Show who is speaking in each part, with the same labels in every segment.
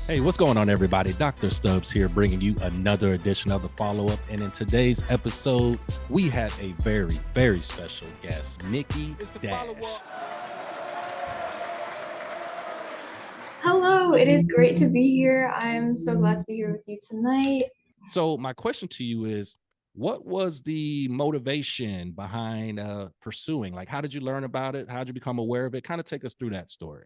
Speaker 1: Hey, what's going on, everybody? Dr. Stubbs here, bringing you another edition of the Follow-Up. And in today's episode, we have a very, very special guest, Nikki Dash.
Speaker 2: Hello, it is great to be here. I'm so glad to be here with you tonight.
Speaker 1: So my question to you is, what was the motivation behind pursuing? Like, how did you learn about it? How did you become aware of it? Kind of take us through that story.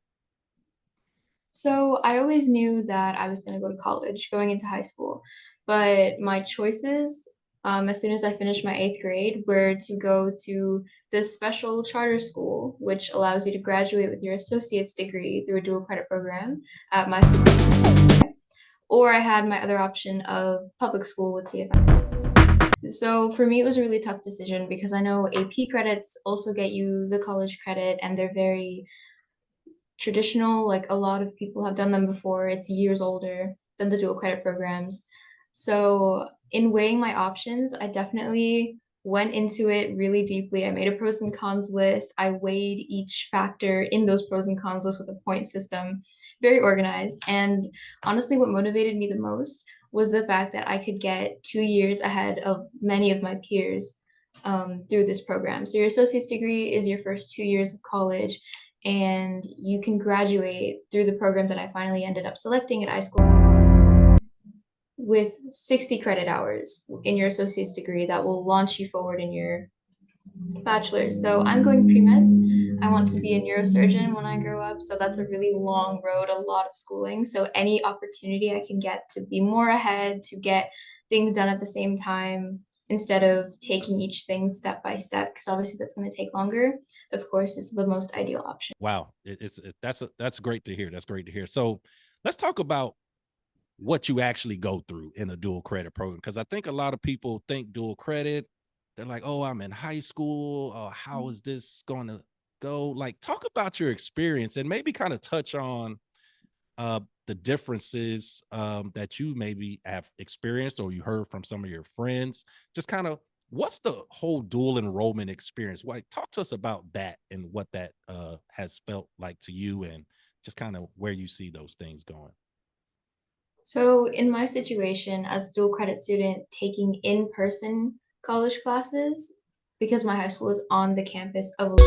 Speaker 2: So I always knew that I was going to go to college going into high school, but my choices, as soon as I finished my eighth grade, were to go to this special charter school, which allows you to graduate with your associate's degree through a dual credit program at my, or I had my other option of public school with CFM. So for me, it was a really tough decision because I know AP credits also get you the college credit and they're very traditional. Like a lot of people have done them before. It's years older than the dual credit programs. So in weighing my options, I definitely went into it really deeply. I made a pros and cons list. I weighed each factor in those pros and cons list with a point system, very organized. And honestly, what motivated me the most was the fact that I could get 2 years ahead of many of my peers through this program. So your associate's degree is your first 2 years of college, and you can graduate through the program that I finally ended up selecting at iSchool with 60 credit hours in your associate's degree that will launch you forward in your bachelor's. So I'm going pre-med. I want to be a neurosurgeon when I grow up, so that's a really long road, a lot of schooling. So any opportunity I can get to be more ahead, to get things done at the same time instead of taking each thing step by step, because obviously that's going to take longer. Of course, it's the most ideal option.
Speaker 1: Wow, that's great to hear. That's great to hear. So let's talk about what you actually go through in a dual credit program, because I think a lot of people think dual credit, they're like, oh, I'm in high school, how is this going to go? Like, talk about your experience and maybe kind of touch on the differences that you maybe have experienced or you heard from some of your friends. Just kind of, what's the whole dual enrollment experience like? Talk to us about that and what that has felt like to you, and just kind of where you see those things going.
Speaker 2: So in my situation as a dual credit student taking in-person college classes, because my high school is on the campus of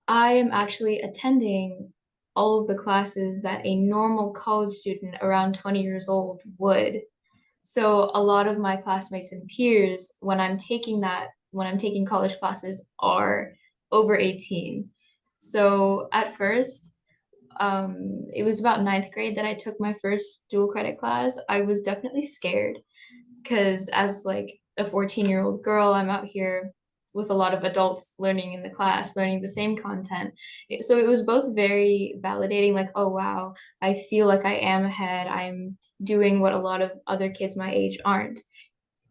Speaker 2: I am actually attending all of the classes that a normal college student around 20 years old would. So a lot of my classmates and peers, when I'm taking college classes, are over 18. So at first, it was about ninth grade that I took my first dual credit class. I was definitely scared because as like a 14-year-old girl, I'm out here with a lot of adults learning in the class, learning the same content. So it was both very validating, like, oh wow, I feel like I am ahead. I'm doing what a lot of other kids my age aren't,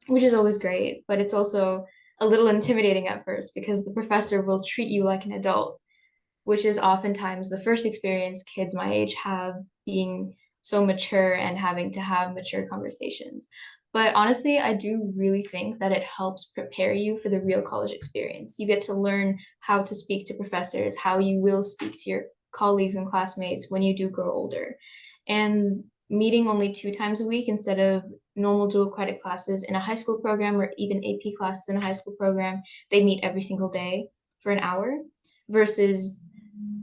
Speaker 2: which is always great, but it's also a little intimidating at first because the professor will treat you like an adult, which is oftentimes the first experience kids my age have being so mature and having to have mature conversations. But honestly, I do really think that it helps prepare you for the real college experience. You get to learn how to speak to professors, how you will speak to your colleagues and classmates when you do grow older. And meeting only 2 times a week instead of normal dual credit classes in a high school program or even AP classes in a high school program, they meet every single day for an hour versus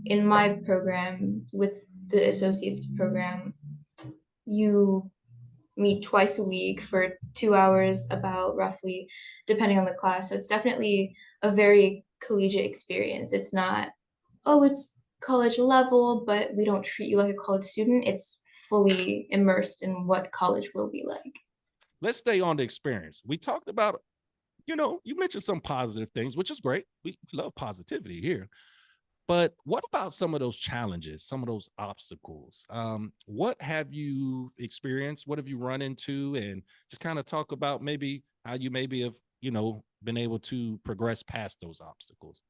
Speaker 2: in my program with the associates program, you meet twice a week for 2 hours, about roughly, depending on the class. So it's definitely a very collegiate experience. It's not, oh, it's college level, but we don't treat you like a college student. It's fully immersed in what college will be like.
Speaker 1: Let's stay on the experience. We talked about, you mentioned some positive things, which is great. We love positivity here. But what about some of those challenges, some of those obstacles? What have you experienced? What have you run into? And just kind of talk about maybe how you maybe have, been able to progress past those obstacles.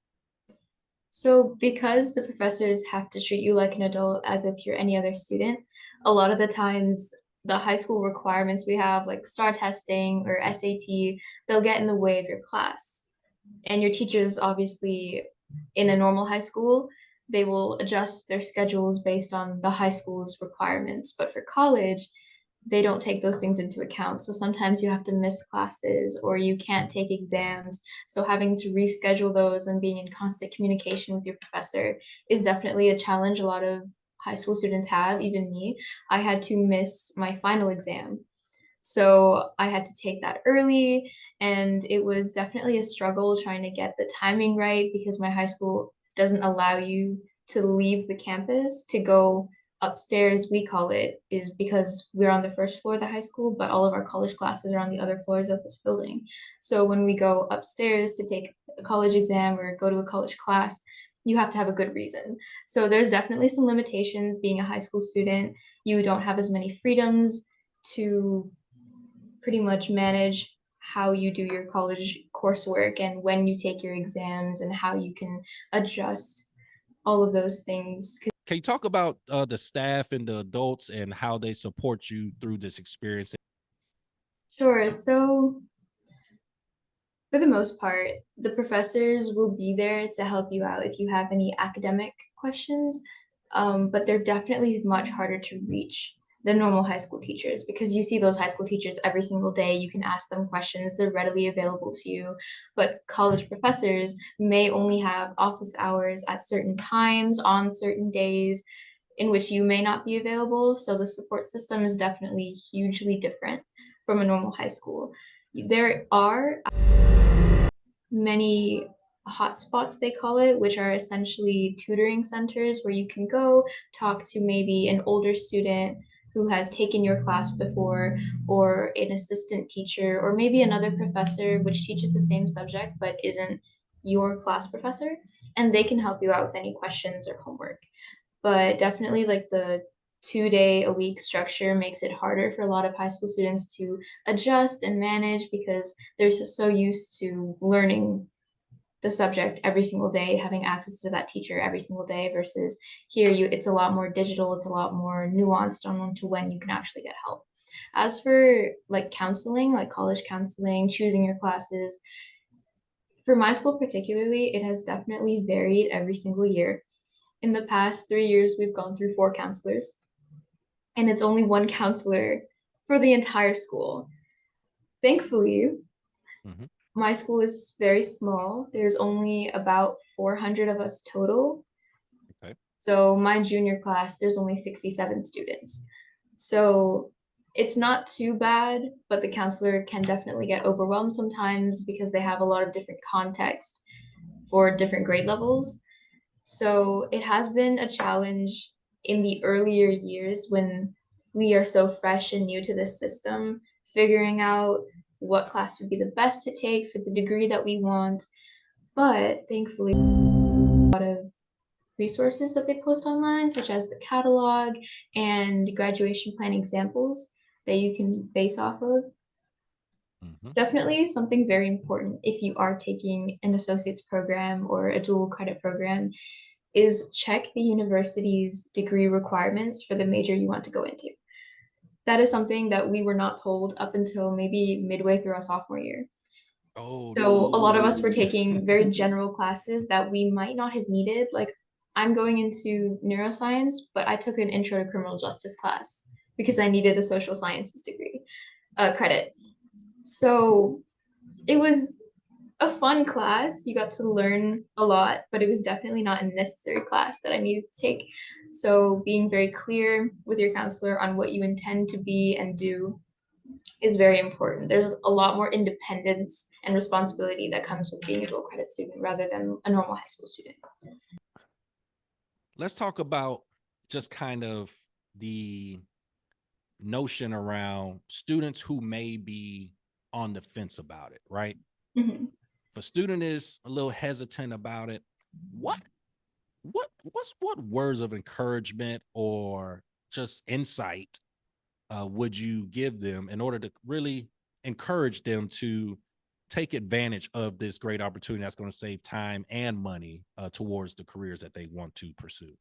Speaker 2: So, because the professors have to treat you like an adult as if you're any other student, a lot of the times the high school requirements we have, like STAR testing or SAT, they'll get in the way of your class. And your teachers, obviously, in a normal high school, they will adjust their schedules based on the high school's requirements. But for college, they don't take those things into account. So sometimes you have to miss classes or you can't take exams. So having to reschedule those and being in constant communication with your professor is definitely a challenge a lot of high school students have, even me. I had to miss my final exam. So I had to take that early, and it was definitely a struggle trying to get the timing right because my high school doesn't allow you to leave the campus to go upstairs, we call it, is because we're on the first floor of the high school, but all of our college classes are on the other floors of this building. So when we go upstairs to take a college exam or go to a college class, you have to have a good reason. So there's definitely some limitations being a high school student. You don't have as many freedoms to pretty much manage how you do your college coursework and when you take your exams and how you can adjust all of those things.
Speaker 1: Can you talk about the staff and the adults and how they support you through this experience?
Speaker 2: Sure. So for the most part, the professors will be there to help you out if you have any academic questions, but they're definitely much harder to reach than normal high school teachers because you see those high school teachers every single day. You can ask them questions, they're readily available to you. But college professors may only have office hours at certain times on certain days in which you may not be available. So the support system is definitely hugely different from a normal high school. There are many hotspots, they call it, which are essentially tutoring centers where you can go talk to maybe an older student who has taken your class before, or an assistant teacher, or maybe another professor which teaches the same subject but isn't your class professor, and they can help you out with any questions or homework. But definitely, like, the 2-day a week structure makes it harder for a lot of high school students to adjust and manage because they're so used to learning the subject every single day, having access to that teacher every single day versus here you it's a lot more digital, it's a lot more nuanced on to when you can actually get help. As for like counseling, like college counseling, choosing your classes, for my school particularly, it has definitely varied every single year. In the past 3 years, we've gone through 4 counselors, and it's only one counselor for the entire school. Thankfully,
Speaker 1: Mhm.
Speaker 2: my school is very small. There's only about 400 of us total.
Speaker 1: Okay.
Speaker 2: So my junior class, there's only 67 students. So it's not too bad, but the counselor can definitely get overwhelmed sometimes because they have a lot of different context for different grade levels. So it has been a challenge in the earlier years when we are so fresh and new to this system, figuring out what class would be the best to take for the degree that we want. But thankfully, resources that they post online, such as the catalog and graduation plan examples that you can base off of.
Speaker 1: Mhm.
Speaker 2: Definitely something very important if you are taking an associate's program or a dual credit program is check the university's degree requirements for the major you want to go into. That is something that we were not told up until maybe midway through our sophomore year.
Speaker 1: Oh
Speaker 2: So
Speaker 1: no.
Speaker 2: a lot of us were taking very general classes that we might not have needed. Like I'm going into neuroscience, but I took an intro to criminal justice class because I needed a social sciences degree credit. So it was a fun class. You got to learn a lot, but it was definitely not a necessary class that I needed to take. So being very clear with your counselor on what you intend to be and do is very important. There's a lot more independence and responsibility that comes with being a dual credit student rather than a normal high school student.
Speaker 1: Let's talk about just kind of the notion around students who may be on the fence about it, right?
Speaker 2: Mhm.
Speaker 1: If a student is a little hesitant about it, what what words of encouragement or just insight would you give them in order to really encourage them to take advantage of this great opportunity that's going to save time and money towards the careers that they want to pursue?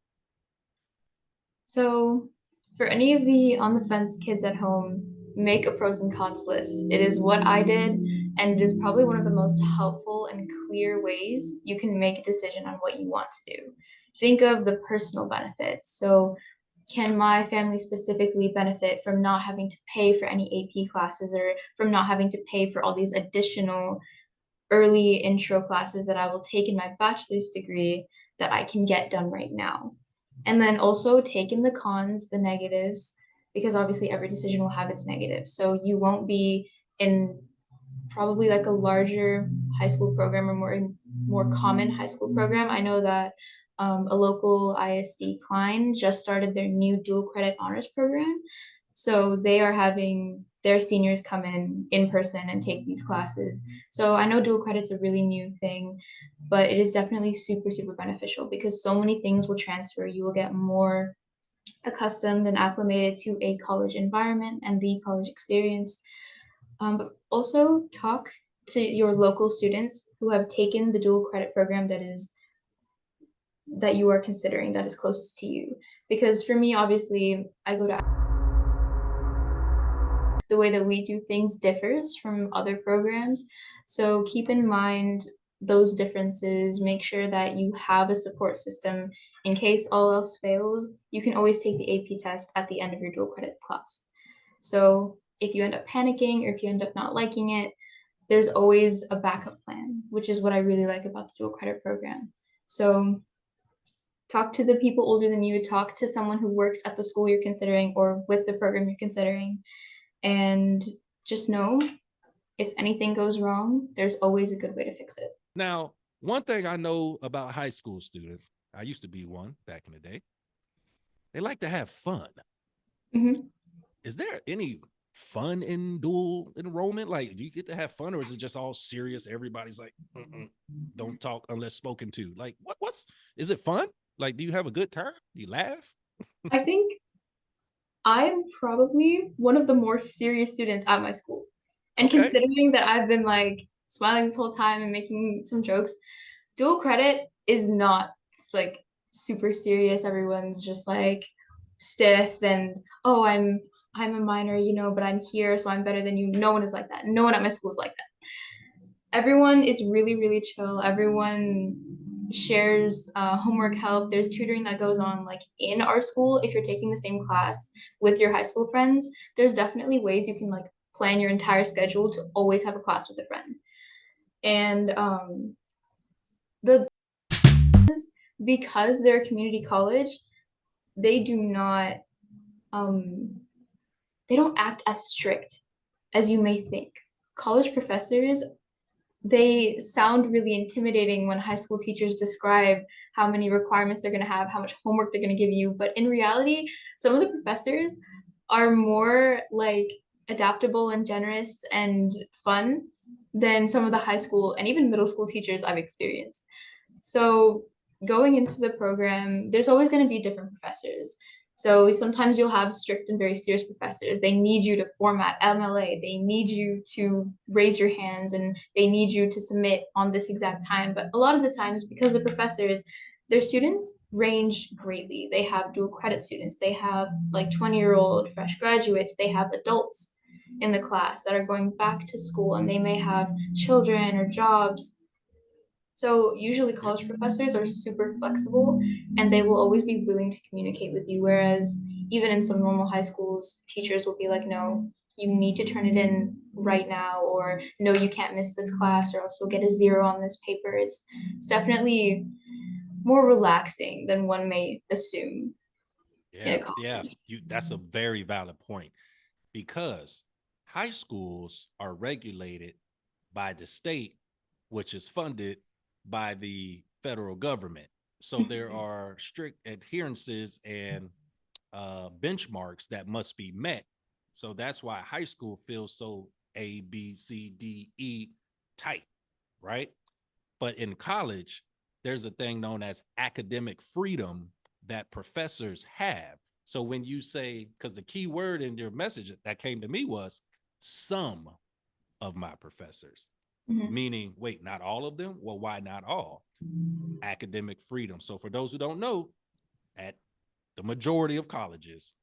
Speaker 2: So, for any of the on the fence kids at home, make a pros and cons list. It is what I did, and it is probably one of the most helpful and clear ways you can make a decision on what you want to do. think of the personal benefits. So can my family specifically benefit from not having to pay for any AP classes or from not having to pay for all these additional early intro classes that I will take in my bachelor's degree that I can get done right now? And then also take in the cons, the negatives, because obviously every decision will have its negatives. So you won't be in probably like a larger high school program or more common high school program. I know that a local ISD Klein just started their new dual credit honors program. So they are having their seniors come in person and take these classes. So I know dual credit's a really new thing, but it is definitely super, super beneficial because so many things will transfer. You will get more accustomed and acclimated to a college environment and the college experience. But also talk to your local students who have taken the dual credit program that you are considering that is closest to you. Because for me, obviously, I go to the way that we do things differs from other programs. So keep in mind those differences. Make sure that you have a support system in case all else fails. You can always take the AP test at the end of your dual credit class. So if you end up panicking or if you end up not liking it, there's always a backup plan, which is what I really like about the dual credit program. So talk to the people older than you, talk to someone who works at the school you're considering or with the program you're considering, and just know if anything goes wrong, there's always a good way to fix it.
Speaker 1: Now, one thing I know about high school students, I used to be one back in the day, they like to have fun.
Speaker 2: Mm-hmm.
Speaker 1: Is there any fun in dual enrollment? Like, do you get to have fun, or is it just all serious? Everybody's like, don't talk unless spoken to. Like, what's is it fun? Like, do you have a good time? Do you laugh?
Speaker 2: I think I'm probably one of the more serious students at my school. And
Speaker 1: Okay.
Speaker 2: considering that I've been like smiling this whole time and making some jokes, dual credit is not like super serious. Everyone's just like stiff and oh, I'm a minor, but I'm here, so I'm better than you. No one is like that. No one at my school is like that. Everyone is really, really chill. Everyone shares homework help. There's tutoring that goes on like in our school. If you're taking the same class with your high school friends, there's definitely ways you can like plan your entire schedule to always have a class with a friend. And the because they're a community college, they do not um, they don't act as strict as you may think. College professors, they sound really intimidating when high school teachers describe how many requirements they're going to have, how much homework they're going to give you. But in reality, some of the professors are more like adaptable and generous and fun than some of the high school and even middle school teachers I've experienced. So going into the program, there's always going to be different professors. So sometimes you'll have strict and very serious professors. They need you to format MLA. They need you to raise your hands and they need you to submit on this exact time. But a lot of the times, because the professors, their students range greatly. They have dual credit students. They have like 20-year-old fresh graduates. They have adults in the class that are going back to school and they may have children or jobs. So usually
Speaker 1: Yeah.
Speaker 2: college professors are super flexible and they will always be willing to communicate with you. Whereas even in some normal high schools, teachers will be like, no, you need to turn it in right now, or no, you can't miss this class, or else you'll get a 0 on this paper. It's definitely more relaxing than one may assume in a
Speaker 1: Yeah, yeah.
Speaker 2: college.
Speaker 1: That's a very valid point because high schools are regulated by the state, which is funded by the federal government. So there are strict adherences and benchmarks that must be met. So that's why high school feels so A, B, C, D, E tight, right? But in college, there's a thing known as academic freedom that professors have. So when you say, because the key word in your message that came to me was some of my professors,
Speaker 2: Mhm.
Speaker 1: meaning, wait, not all of them? Well, why not all? Academic freedom. So for those who don't know, at the majority of colleges,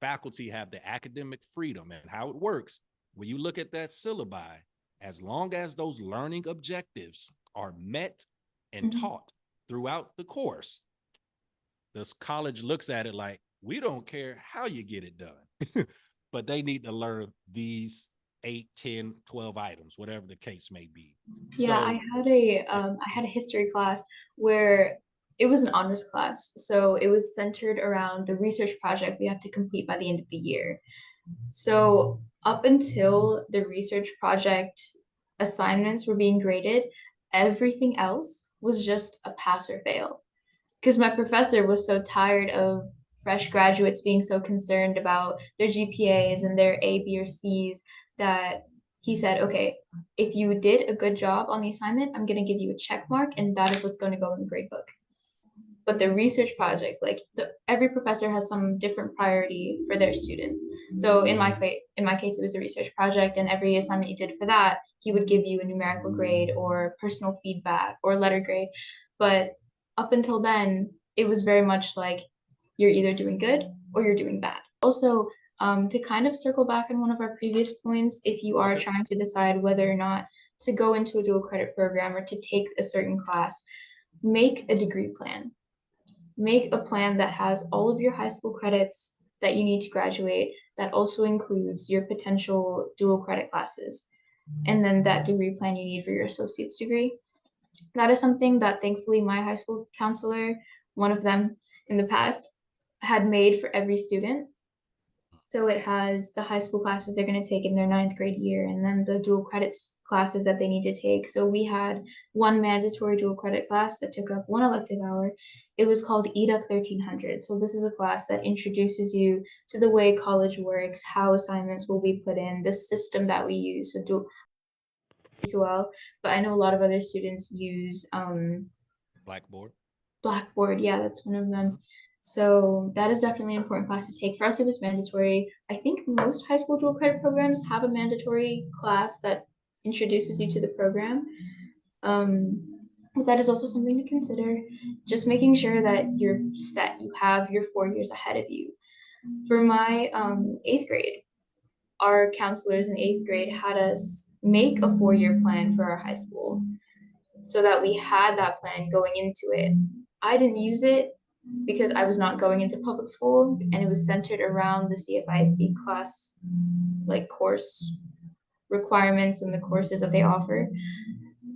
Speaker 1: faculty have the academic freedom, and how it works. When you look at that syllabi, as long as those learning objectives are met and
Speaker 2: Mhm.
Speaker 1: taught throughout the course, this college looks at it like, we don't care how you get it done, but they need to learn these 8, 10, 12 items, whatever the case may be.
Speaker 2: Yeah,
Speaker 1: So
Speaker 2: I had a history class where it was an honors class. So it was centered around the research project we have to complete by the end of the year. So up until the research project assignments were being graded, everything else was just a pass or fail. Because my professor was so tired of fresh graduates being so concerned about their GPAs and their A, B, or C's that he said, okay, if you did a good job on the assignment, I'm going to give you a check mark, and that is what's going to go in the grade book. But the research project, every professor has some different priority for their students. So in my case, it was the research project, and every assignment you did for that, he would give you a numerical grade or personal feedback or letter grade. But up until then, it was very much like you're either doing good or you're doing bad. Also, to kind of circle back on one of our previous points, if you are
Speaker 1: okay.
Speaker 2: trying to decide whether or not to go into a dual credit program or to take a certain class, make a degree plan. Make a plan that has all of your high school credits that you need to graduate, that also includes your potential dual credit classes, and then that degree plan you need for your associate's degree. That is something that thankfully my high school counselor, one of them in the past, had made for every student. So it has the high school classes they're going to take in their ninth grade year, and then the dual credits classes that they need to take. So we had one mandatory dual credit class that took up one elective hour. It was called EDUC 1300. So this is a class that introduces you to the way college works, how assignments will be put in, the system that we use. So dual well, but I know a lot of other students use
Speaker 1: Blackboard.
Speaker 2: Blackboard. Yeah, that's one of them. So that is definitely an important class to take. For us, it was mandatory. I think most high school dual credit programs have a mandatory class that introduces you to the program. But that is also something to consider. Just making sure that you're set, you have your 4 years ahead of you. For my eighth grade, our counselors in eighth grade had us make a 4 year plan for our high school so that we had that plan going into it. I didn't use it because I was not going into public school and it was centered around the CFISD class, like course requirements and the courses that they offer.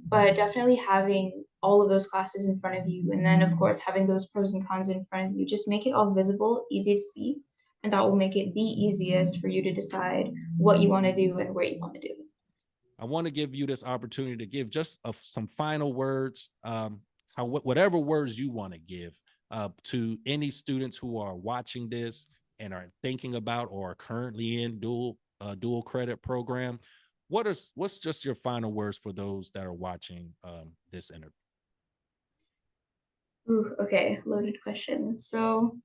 Speaker 2: But definitely having all of those classes in front of you, and then of course having those pros and cons in front of you, just make it all visible, easy to see, and that will make it the easiest for you to decide what you want to do and where you want to do it.
Speaker 1: I want to give you this opportunity to give just some final words, whatever words you want to give to any students who are watching this and are thinking about or are currently in dual credit program. What's just your final words for those that are watching this interview?
Speaker 2: Ooh, okay, loaded question. So,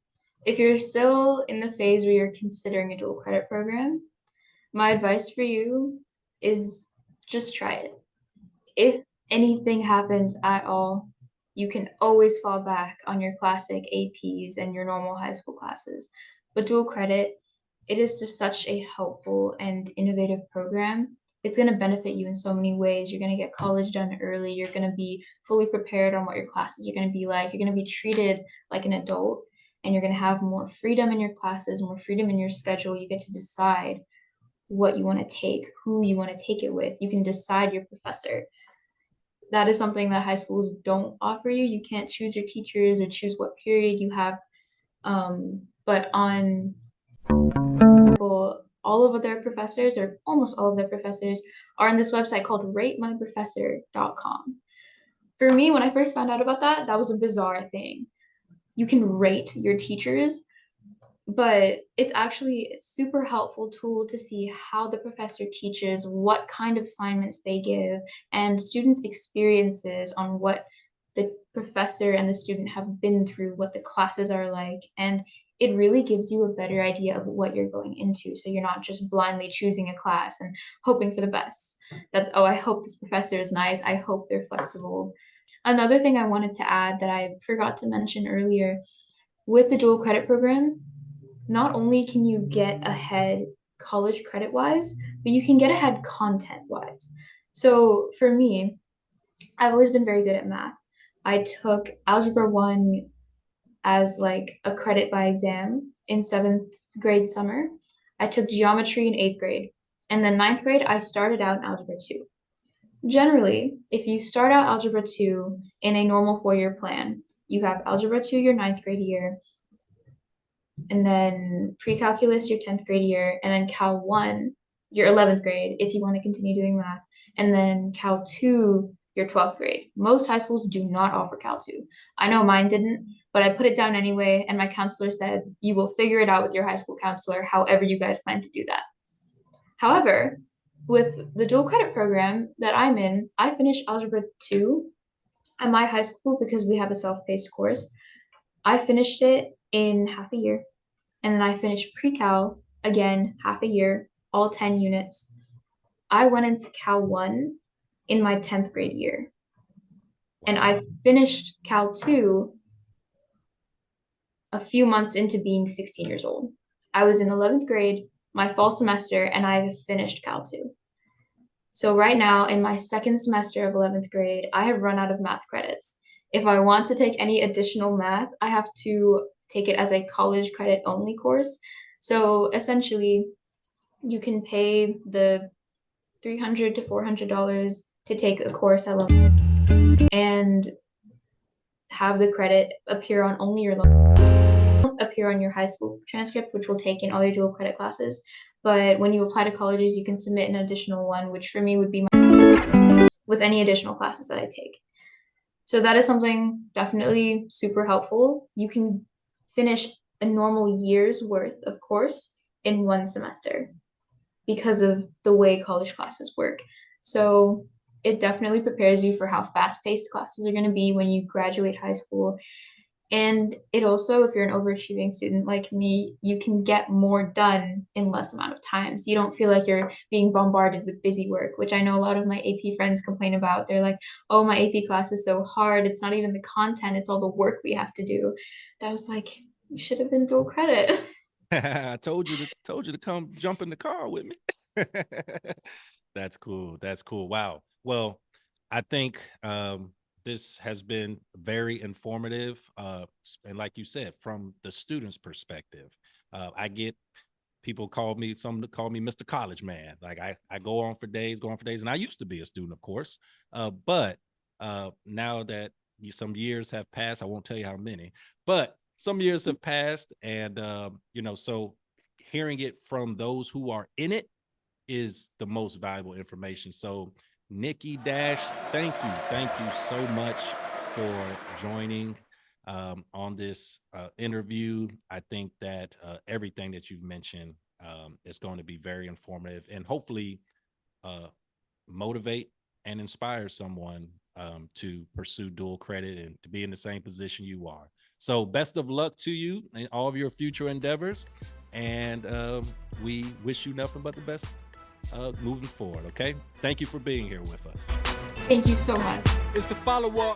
Speaker 2: if you're still in the phase where you're considering a dual credit program, my advice for you is just try it. If anything happens at all, you can always fall back on your classic APs and your normal high school classes. But dual credit, it is just such a helpful and innovative program. It's going to benefit you in so many ways. You're going to get college done early. You're going to be fully prepared on what your classes are going to be like. You're going to be treated like an adult, and you're going to have more freedom in your classes, more freedom in your schedule. You get to decide what you want to take, who you want to take it with. You can decide your professor. That is something that high schools don't offer you. You can't choose your teachers or choose what period you have. But on all of their professors, or almost all of their professors, are on this website called ratemyprofessor.com. For me, when I first found out about that, that was a bizarre thing. You can rate your teachers, but it's actually a super helpful tool to see how the professor teaches, what kind of assignments they give, and students' experiences on what the professor and the student have been through, what the classes are like. And it really gives you a better idea of what you're going into. So you're not just blindly choosing a class and hoping for the best. That, oh, I hope this professor is nice. I hope they're flexible. Another thing I wanted to add that I forgot to mention earlier, with the dual credit program, not only can you get ahead college credit wise, but you can get ahead content wise. So for me, I've always been very good at math. I took Algebra 1 as like a credit by exam in 7th grade summer. I took geometry in 8th grade. And then 9th grade, I started out in Algebra 2. Generally, if you start out Algebra 2 in a normal 4-year plan, you have Algebra 2 your 9th grade year, and then pre-calculus your 10th grade year, and then Cal 1 your 11th grade if you want to continue doing math, and then Cal 2 your 12th grade. Most high schools do not offer Cal 2. I know mine didn't, but I put it down anyway, and my counselor said, you will figure it out with your high school counselor, however you guys plan to do that. However, with the dual credit program that I'm in, I finished Algebra 2 at my high school because we have a self-paced course. I finished it in half a year. And then I finished pre-cal again, half a year, all 10 units. I went into Cal 1 in my 10th grade year. And I finished Cal 2 a few months into being 16 years old. I was in 11th grade, my fall semester, and I finished Cal 2. So right now, in my second semester of 11th grade, I have run out of math credits. If I want to take any additional math, I have to take it as a college credit only course. So essentially, you can pay the $300 to $400 to take a course at level and have the credit appear on only your appear on your high school transcript, which will take in all your dual credit classes. But when you apply to colleges, you can submit an additional one, which for me would be with any additional classes that I take. So that is something definitely super helpful. You can finish a normal year's worth of course in one semester because of the way college classes work. So it definitely prepares you for how fast-paced classes are going to be when you graduate high school. And it also, if you're an overachieving student like me, you can get more done in less amount of time. So you don't feel like you're being bombarded with busy work, which I know a lot of my AP friends complain about. They're like, oh, my AP class is so hard. It's not even the content, it's all the work we have to do. And I was like, you should have been dual credit.
Speaker 1: I told you to come jump in the car with me. That's cool. That's cool. Wow. Well, I think this has been very informative. And like you said, from the student's perspective, I get people call me, some call me Mr. College Man. Like I go on for days, and I used to be a student, of course. But now that some years have passed, I won't tell you how many, but some years have passed, and so hearing it from those who are in it is the most valuable information. So Nikki Dash, thank you so much for joining on this interview. I think that everything that you've mentioned is going to be very informative and hopefully motivate and inspire someone to pursue dual credit and to be in the same position you are. So best of luck to you in all of your future endeavors. And we wish you nothing but the best moving forward. Okay. Thank you for being here with us.
Speaker 2: Thank you so much.
Speaker 3: It's the follow-up.